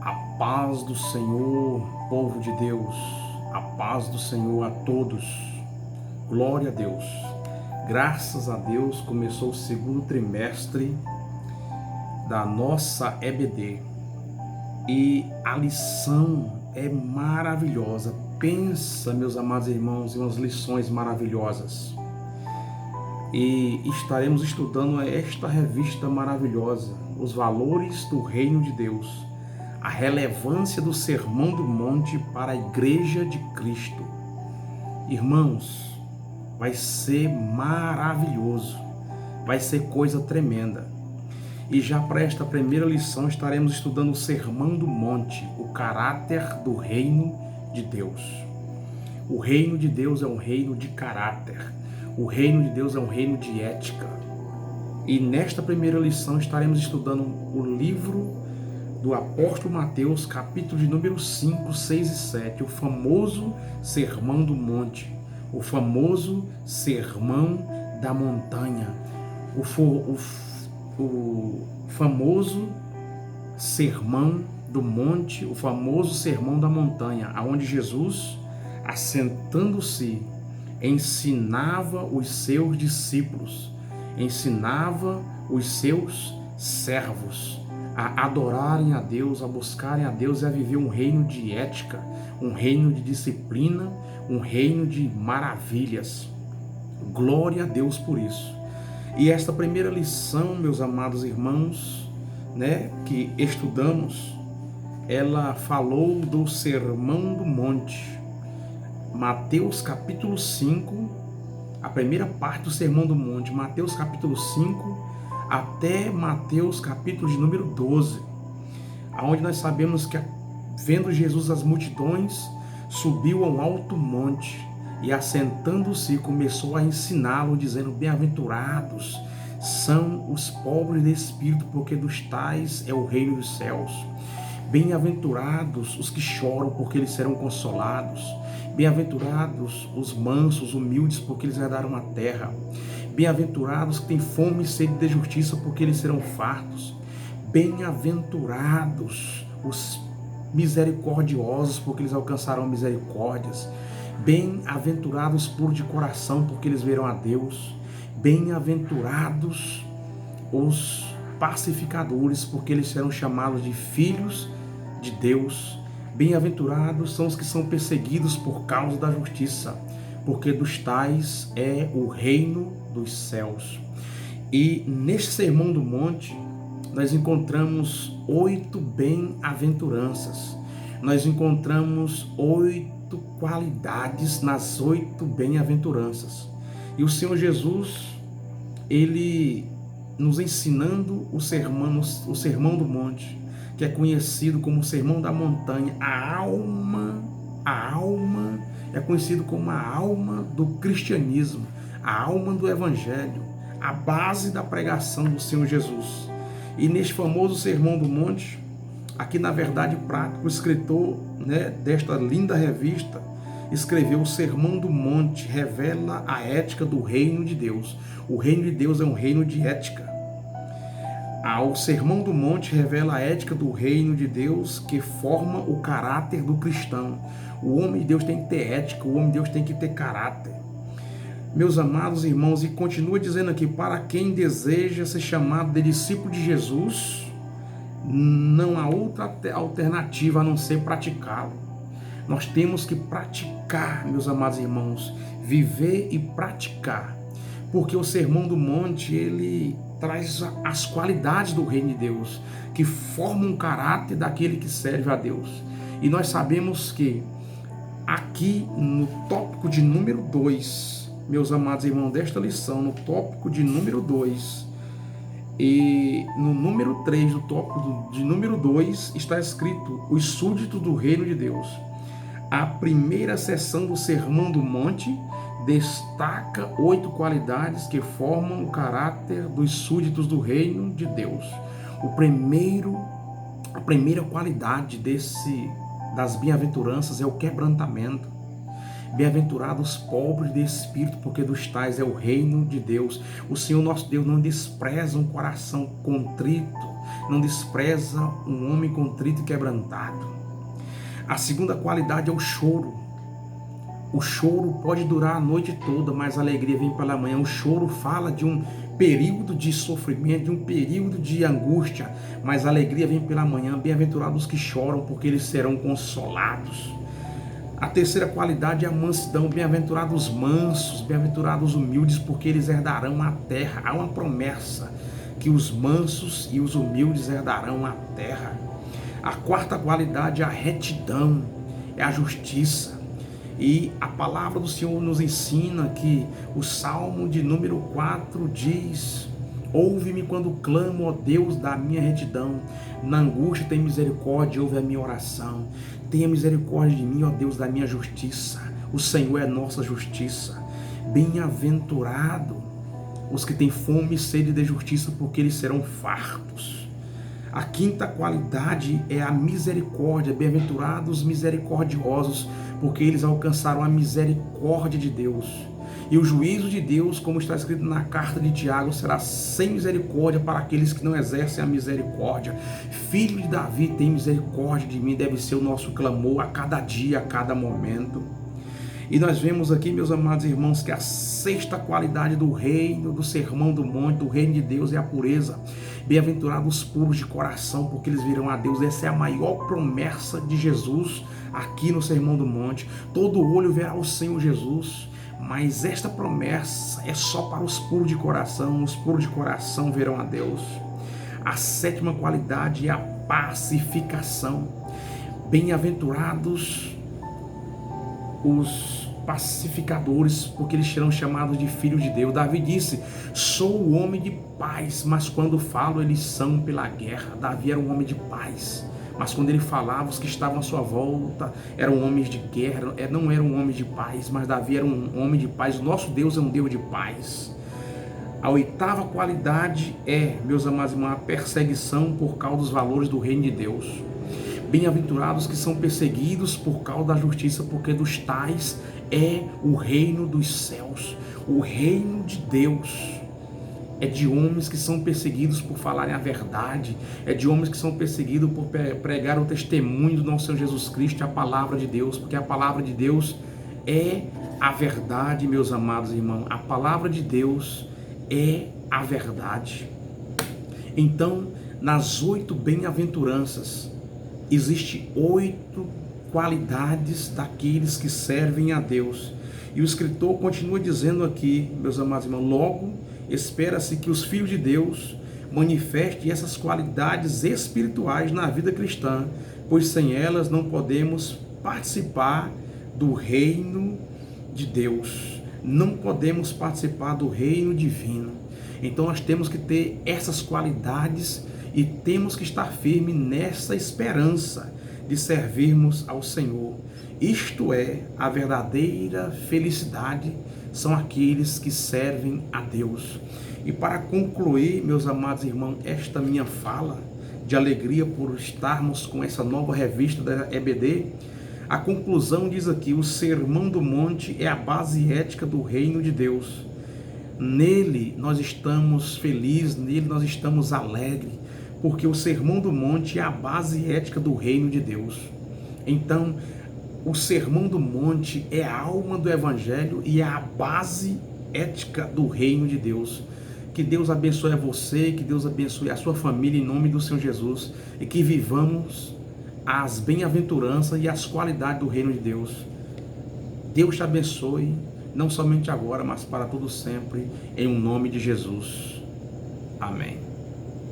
A paz do Senhor, povo de Deus, a paz do Senhor a todos. Glória a Deus. Graças a Deus começou o segundo trimestre da nossa EBD. E a lição é maravilhosa. Pensa, meus amados irmãos, em umas lições maravilhosas. E estaremos estudando esta revista maravilhosa, os valores do reino de Deus, a relevância do Sermão do Monte para a Igreja de Cristo. Irmãos, vai ser maravilhoso, vai ser coisa tremenda. E já para esta primeira lição estaremos estudando o Sermão do Monte, o caráter do reino de Deus. O reino de Deus é um reino de caráter, o reino de Deus é um reino de ética. E nesta primeira lição estaremos estudando o livro do apóstolo Mateus, capítulo de número 5, 6 e 7, o famoso Sermão do Monte, o famoso Sermão da Montanha, o famoso Sermão do Monte, o famoso Sermão da Montanha, aonde Jesus, assentando-se, ensinava os seus discípulos, ensinava os seus servos a adorarem a Deus, a buscarem a Deus e a viver um reino de ética, um reino de disciplina, um reino de maravilhas. Glória a Deus por isso. E esta primeira lição, meus amados irmãos, que estudamos, ela falou do Sermão do Monte. Mateus capítulo 5, a primeira parte do Sermão do Monte, Mateus capítulo 5 até Mateus capítulo de número 12, onde nós sabemos que, vendo Jesus as multidões, subiu a um alto monte e, assentando-se, começou a ensiná-lo, dizendo: bem-aventurados são os pobres de espírito, porque dos tais é o reino dos céus. Bem-aventurados os que choram, porque eles serão consolados. Bem-aventurados os mansos, humildes, porque eles herdarão a terra. Bem-aventurados que têm fome e sede de justiça, porque eles serão fartos. Bem-aventurados os misericordiosos, porque eles alcançarão misericórdias. Bem-aventurados puros de coração, porque eles verão a Deus. Bem-aventurados os pacificadores, porque eles serão chamados de filhos de Deus. Bem-aventurados são os que são perseguidos por causa da justiça, porque dos tais é o reino dos céus. E neste Sermão do Monte, nós encontramos 8 bem-aventuranças. Nós encontramos 8 qualidades nas 8 bem-aventuranças. E o Senhor Jesus, Ele nos ensinando o Sermão do Monte, que é conhecido como o Sermão da Montanha, a alma é conhecido como a alma do cristianismo, a alma do evangelho, a base da pregação do Senhor Jesus. E neste famoso Sermão do Monte, aqui na verdade prática, o escritor desta linda revista escreveu: o Sermão do Monte revela a ética do reino de Deus. O reino de Deus é um reino de ética. O Sermão do Monte revela a ética do reino de Deus, que forma o caráter do cristão. O homem de Deus tem que ter ética, o homem de Deus tem que ter caráter. Meus amados irmãos, e continua dizendo aqui: para quem deseja ser chamado de discípulo de Jesus, não há outra alternativa a não ser praticá-lo. Nós temos que praticar, meus amados irmãos, viver e praticar, porque o Sermão do Monte, ele traz as qualidades do reino de Deus, que formam o caráter daquele que serve a Deus. E nós sabemos que aqui no tópico de número 2, meus amados irmãos, desta lição, no tópico de número 2 e no número 3 do tópico de número 2, está escrito: os súditos do reino de Deus. A primeira seção do Sermão do Monte destaca 8 qualidades que formam o caráter dos súditos do reino de Deus. A primeira qualidade das bem-aventuranças é o quebrantamento. Bem-aventurados os pobres de espírito, porque dos tais é o reino de Deus. O Senhor nosso Deus não despreza um coração contrito, não despreza um homem contrito e quebrantado. A segunda qualidade é o choro. O choro pode durar a noite toda, mas a alegria vem pela manhã. O choro fala de um período de sofrimento, de um período de angústia, mas a alegria vem pela manhã. Bem-aventurados os que choram, porque eles serão consolados. A terceira qualidade é a mansidão. Bem-aventurados os mansos, bem-aventurados os humildes, porque eles herdarão a terra. Há uma promessa que os mansos e os humildes herdarão a terra. A quarta qualidade é a retidão, é a justiça. E a palavra do Senhor nos ensina que o Salmo de número 4 diz: ouve-me quando clamo, ó Deus, da minha retidão. Na angústia tem misericórdia, ouve a minha oração. Tenha misericórdia de mim, ó Deus, da minha justiça. O Senhor é nossa justiça. Bem-aventurado os que têm fome e sede de justiça, porque eles serão fartos. A quinta qualidade é a misericórdia. Bem-aventurados os misericordiosos, porque eles alcançaram a misericórdia de Deus. E o juízo de Deus, como está escrito na carta de Tiago, será sem misericórdia para aqueles que não exercem a misericórdia. Filho de Davi, tem misericórdia de mim, deve ser o nosso clamor a cada dia, a cada momento. E nós vemos aqui, meus amados irmãos, que a sexta qualidade do reino, do sermão do monte, do reino de Deus é a pureza. Bem-aventurados os puros de coração, porque eles virão a Deus. Essa é a maior promessa de Jesus aqui no sermão do monte. Todo olho verá o Senhor Jesus. Mas esta promessa é só para os puros de coração. Os puros de coração verão a Deus. A sétima qualidade é a pacificação. Bem-aventurados os pacificadores, porque eles serão chamados de filhos de Deus. Davi disse: sou o homem de paz, mas quando falo eles são pela guerra. Davi era um homem de paz, mas quando ele falava, os que estavam à sua volta eram homens de guerra, não eram homens de paz, mas Davi era um homem de paz. Nosso Deus é um Deus de paz. A oitava qualidade é, meus amados irmãos, a perseguição por causa dos valores do reino de Deus. Bem-aventurados que são perseguidos por causa da justiça, porque dos tais é o reino dos céus. O reino de Deus é de homens que são perseguidos por falarem a verdade, é de homens que são perseguidos por pregar o testemunho do nosso Senhor Jesus Cristo, a palavra de Deus, porque a palavra de Deus é a verdade, meus amados irmãos. A palavra de Deus é a verdade. Então, nas 8 bem-aventuranças, existem 8 qualidades daqueles que servem a Deus. E o escritor continua dizendo aqui, meus amados irmãos: logo espera-se que os filhos de Deus manifestem essas qualidades espirituais na vida cristã, pois sem elas não podemos participar do reino de Deus, não podemos participar do reino divino. Então nós temos que ter essas qualidades e temos que estar firmes nessa esperança de servirmos ao Senhor. Isto é, a verdadeira felicidade são aqueles que servem a Deus. E para concluir, meus amados irmãos, esta minha fala de alegria por estarmos com essa nova revista da EBD, a conclusão diz aqui: o Sermão do Monte é a base ética do reino de Deus. Nele nós estamos felizes, nele nós estamos alegres, porque o Sermão do Monte é a base ética do reino de Deus. Então, o Sermão do Monte é a alma do Evangelho e é a base ética do reino de Deus. Que Deus abençoe a você, que Deus abençoe a sua família em nome do Senhor Jesus, e que vivamos as bem-aventuranças e as qualidades do reino de Deus. Deus te abençoe, não somente agora, mas para todo sempre, em nome de Jesus. Amém.